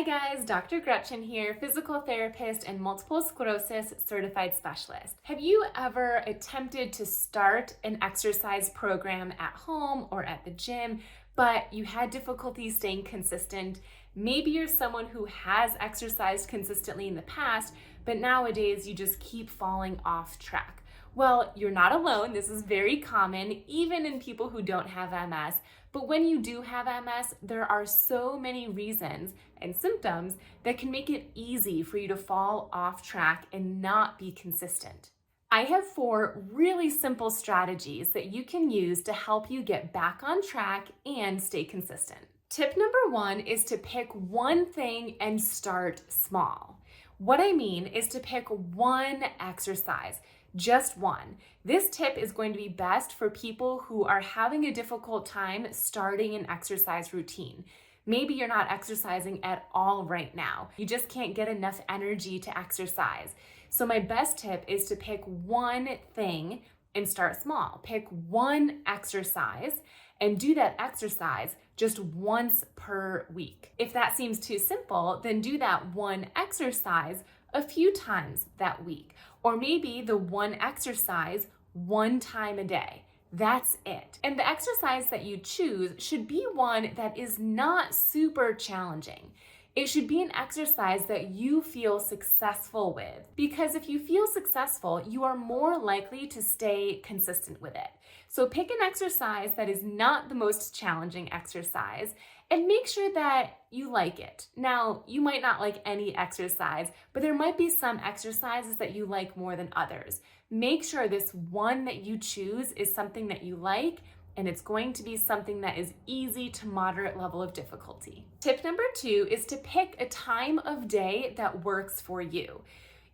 Hi guys, Dr. Gretchen here, physical therapist and multiple sclerosis certified specialist. Have you ever attempted to start an exercise program at home or at the gym, but you had difficulty staying consistent? Maybe you're someone who has exercised consistently in the past, but nowadays you just keep falling off track. Well, you're not alone. This is very common, even in people who don't have MS. But when you do have MS, there are so many reasons and symptoms that can make it easy for you to fall off track and not be consistent. I have 4 really simple strategies that you can use to help you get back on track and stay consistent. Tip number 1 is to pick one thing and start small. What I mean is to pick one exercise. Just one. This tip is going to be best for people who are having a difficult time starting an exercise routine. Maybe you're not exercising at all right now. You just can't get enough energy to exercise. So my best tip is to pick one thing and start small. Pick one exercise and do that exercise just once per week. If that seems too simple, then do that one exercise a few times that week. Or maybe the one exercise one time a day. That's it. And the exercise that you choose should be one that is not super challenging. It should be an exercise that you feel successful with, because if you feel successful, you are more likely to stay consistent with it. So pick an exercise that is not the most challenging exercise and make sure that you like it. Now, you might not like any exercise, but there might be some exercises that you like more than others. Make sure this one that you choose is something that you like, and it's going to be something that is easy to moderate level of difficulty. Tip number 2 is to pick a time of day that works for you.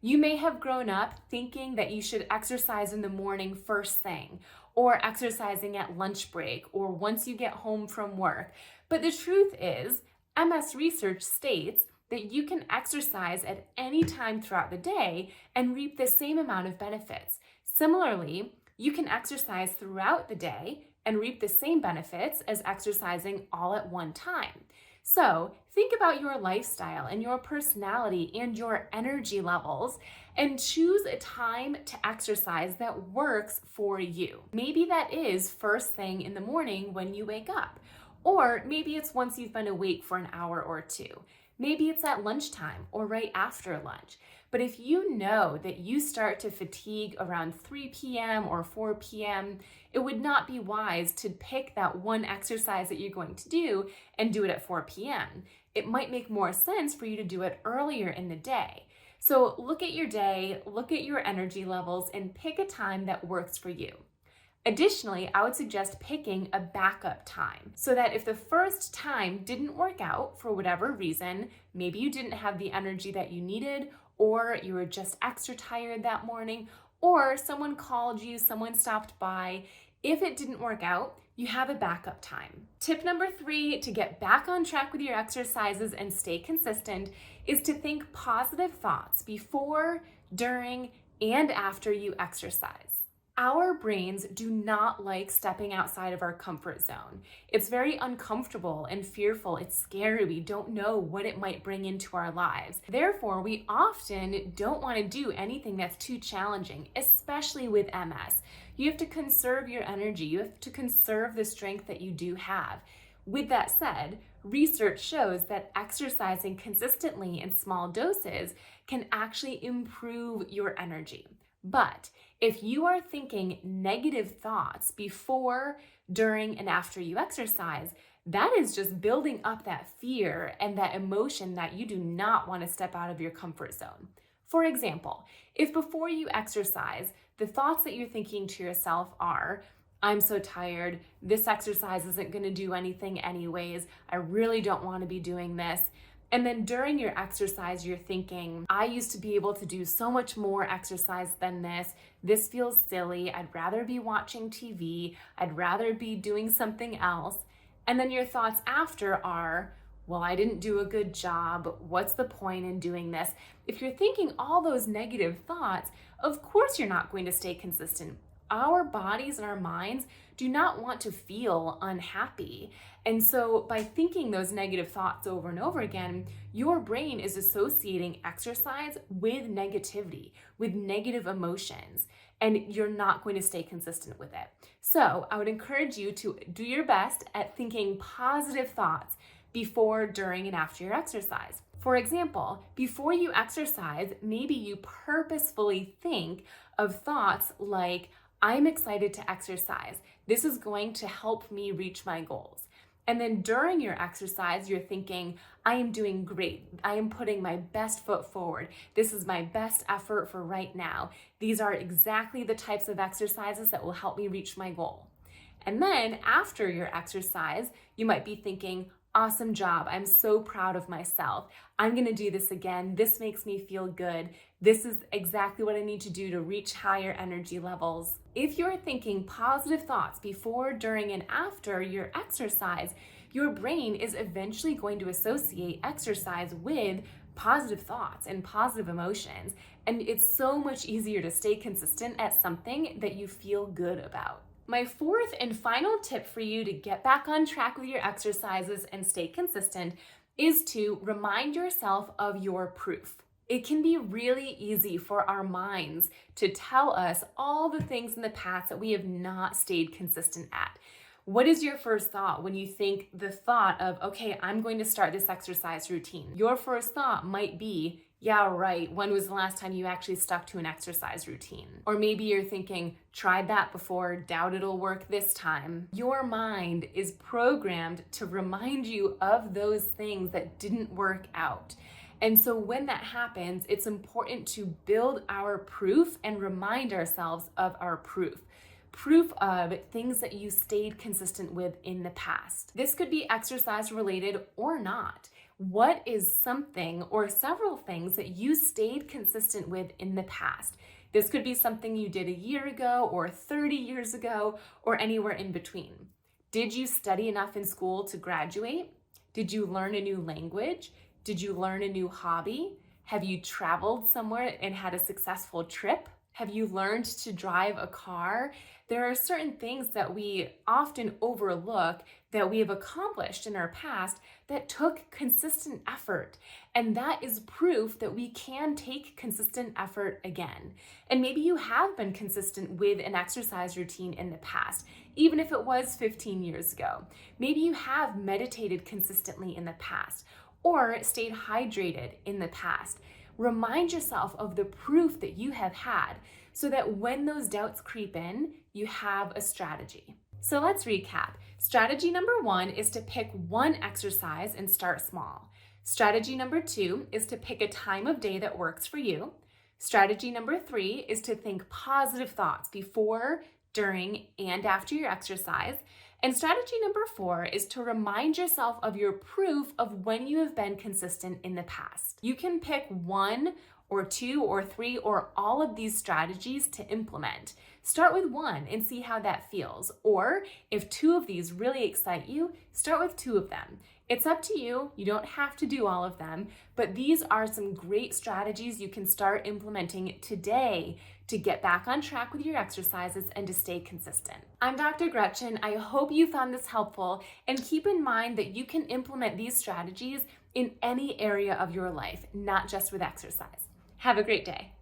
You may have grown up thinking that you should exercise in the morning first thing, or exercising at lunch break, or once you get home from work. But the truth is, MS research states that you can exercise at any time throughout the day and reap the same amount of benefits. Similarly, you can exercise throughout the day and reap the same benefits as exercising all at one time. So think about your lifestyle and your personality and your energy levels and choose a time to exercise that works for you. Maybe that is first thing in the morning when you wake up, or maybe it's once you've been awake for an hour or two. Maybe it's at lunchtime or right after lunch. But if you know that you start to fatigue around 3 p.m. or 4 p.m., it would not be wise to pick that one exercise that you're going to do and do it at 4 p.m. It might make more sense for you to do it earlier in the day. So look at your day, look at your energy levels, and pick a time that works for you. Additionally, I would suggest picking a backup time so that if the first time didn't work out for whatever reason, maybe you didn't have the energy that you needed, or you were just extra tired that morning, or someone called you, someone stopped by. If it didn't work out, you have a backup time. Tip number 3 to get back on track with your exercises and stay consistent is to think positive thoughts before, during, and after you exercise. Our brains do not like stepping outside of our comfort zone. It's very uncomfortable and fearful. It's scary. We don't know what it might bring into our lives. Therefore, we often don't want to do anything that's too challenging, especially with MS. You have to conserve your energy. You have to conserve the strength that you do have. With that said, research shows that exercising consistently in small doses can actually improve your energy. But if you are thinking negative thoughts before, during, and after you exercise, that is just building up that fear and that emotion that you do not want to step out of your comfort zone. For example, if before you exercise, the thoughts that you're thinking to yourself are, I'm so tired, this exercise isn't going to do anything anyways, I really don't want to be doing this. And then during your exercise, you're thinking, I used to be able to do so much more exercise than this. This feels silly. I'd rather be watching TV. I'd rather be doing something else. And then your thoughts after are, well, I didn't do a good job. What's the point in doing this? If you're thinking all those negative thoughts, of course you're not going to stay consistent. our bodies and our minds do not want to feel unhappy. And so by thinking those negative thoughts over and over again, your brain is associating exercise with negativity, with negative emotions, and you're not going to stay consistent with it. So I would encourage you to do your best at thinking positive thoughts before, during, and after your exercise. For example, before you exercise, maybe you purposefully think of thoughts like, I'm excited to exercise. This is going to help me reach my goals. And then during your exercise, you're thinking, I am doing great. I am putting my best foot forward. This is my best effort for right now. These are exactly the types of exercises that will help me reach my goal. And then after your exercise, you might be thinking, awesome job. I'm so proud of myself. I'm going to do this again. This makes me feel good. This is exactly what I need to do to reach higher energy levels. If you're thinking positive thoughts before, during, and after your exercise, your brain is eventually going to associate exercise with positive thoughts and positive emotions. And it's so much easier to stay consistent at something that you feel good about. My fourth and final tip for you to get back on track with your exercises and stay consistent is to remind yourself of your proof. It can be really easy for our minds to tell us all the things in the past that we have not stayed consistent at. What is your first thought when you think the thought of, okay, I'm going to start this exercise routine? Your first thought might be, yeah, right. When was the last time you actually stuck to an exercise routine? Or maybe you're thinking, tried that before, doubt it'll work this time. Your mind is programmed to remind you of those things that didn't work out. And so when that happens, it's important to build our proof and remind ourselves of our proof. Proof of things that you stayed consistent with in the past. This could be exercise related or not. What is something or several things that you stayed consistent with in the past? This could be something you did a year ago or 30 years ago or anywhere in between. Did you study enough in school to graduate? Did you learn a new language? Did you learn a new hobby? Have you traveled somewhere and had a successful trip? Have you learned to drive a car? There are certain things that we often overlook that we have accomplished in our past that took consistent effort. And that is proof that we can take consistent effort again. And maybe you have been consistent with an exercise routine in the past, even if it was 15 years ago. Maybe you have meditated consistently in the past or stayed hydrated in the past. Remind yourself of the proof that you have had so that when those doubts creep in, you have a strategy. So let's recap. Strategy number 1 is to pick one exercise and start small. Strategy number 2 is to pick a time of day that works for you. Strategy number 3 is to think positive thoughts before, during, and after your exercise. And strategy number 4 is to remind yourself of your proof of when you have been consistent in the past. You can pick 1 or 2 or 3 or all of these strategies to implement. Start with 1 and see how that feels. Or if 2 of these really excite you, start with 2 of them. It's up to you. You don't have to do all of them, but these are some great strategies you can start implementing today to get back on track with your exercises and to stay consistent. I'm Dr. Gretchen. I hope you found this helpful, and keep in mind that you can implement these strategies in any area of your life, not just with exercise. Have a great day.